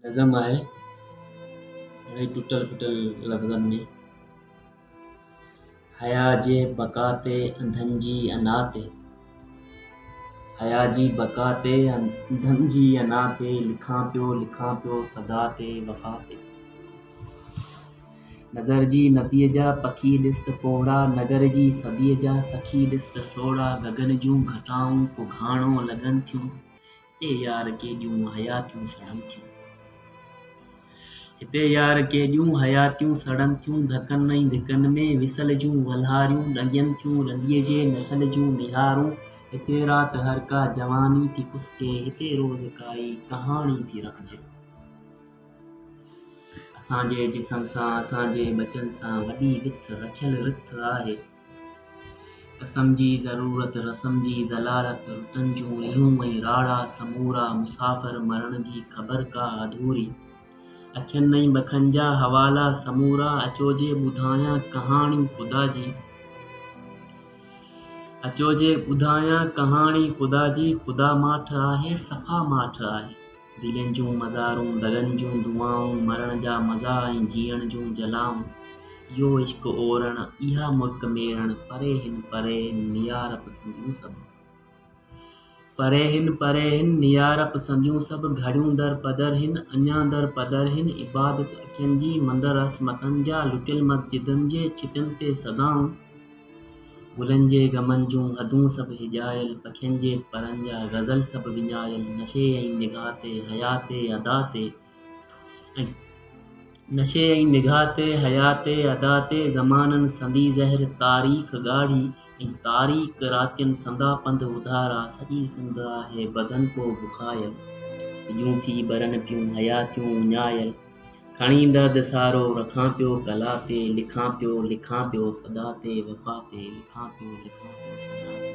नज़म आहे अहिड़े टुटल फुटल लफ़्ज़नि में। हया जे बका ते अंधनि जी अना ते, हया जी बका ते अंधनि जी अना ते, लिखां पियो सदा ते वफ़ा ते। नज़र जी नदीअ जा पखी ॾिस त पोड़ा, नगर जी सदीअ जा सखी ॾिस त सोड़ा, गगन जूं घटाऊं कुघाणो लॻनि थियूं, हिते यार केॾियूं हयातियूं सड़नि थियूं। हिते यार केॾियूं हयातियूं सड़नि थियूं, धकनि ऐं धिकनि में विसल जूं वल्हारियूं ॾंगियनि थियूं, रंडीअ जे नसल जूं निहारूं। हिते राति हर का जवानी थी पुसे, हिते रोज़ काई कहाणी थी रखिजे। असांजे जिस्म सां असांजे बचनि सां वॾी विथ रखियल रिथ आहे। कसम जी ज़रूरत रसम जी ज़लालत, रुतनि जूं रिहूं ऐं राड़ा समूरा, मुसाफ़िर मरण जी ख़बर का अधूरी। अखियुनि ऐं बखनि जा हवाला समूरा, अचो जे ॿुधायां कहाणी ख़ुदा जी। अचो जे ॿुधायां कहाणी ख़ुदा जी, ख़ुदा माठ आहे सफ़ा माठ आहे। दिलनि जूं मज़ारूं दगनि जूं दुआऊं, मरण जा मज़ा ऐं जीअण जूं जलाऊं। इहो इश्क ओरण इहा मुल्क मेरण, परे हिन नियार पसंदियूं सभु। परे हिन नियार पसंदियूं सभु, घड़ियूं दर पदर हिन अञा दर पदर हिन, इबादत अखियुनि जी मंदर असमतनि जा, लुटियल मस्जिदनि जे छितियुनि ते सदाऊं। गुलनि जे गमनि जूं हदूं सभु हिजायल, पखियुनि जे परनि जा ग़ज़ल सभु विञायल, नशे ऐं निगाह ते हया ते अदा ते, नशे ऐं निगाह ते हया ते अदा ते, ज़माननि संदी ज़हर तारीख़ ॻाढ़ी, ऐं तारीख़ रातियुनि संदा पंध उधारा, सॼी सिंध आहे बदन को बुखायल। ॼूं थी ॿरनि पियूं हयातियूं विञायल, खणी दर्द सारो रखां पियो कला ते, लिखां पियो सदा ते वफ़ा ते, लिखां पियो सदा ते।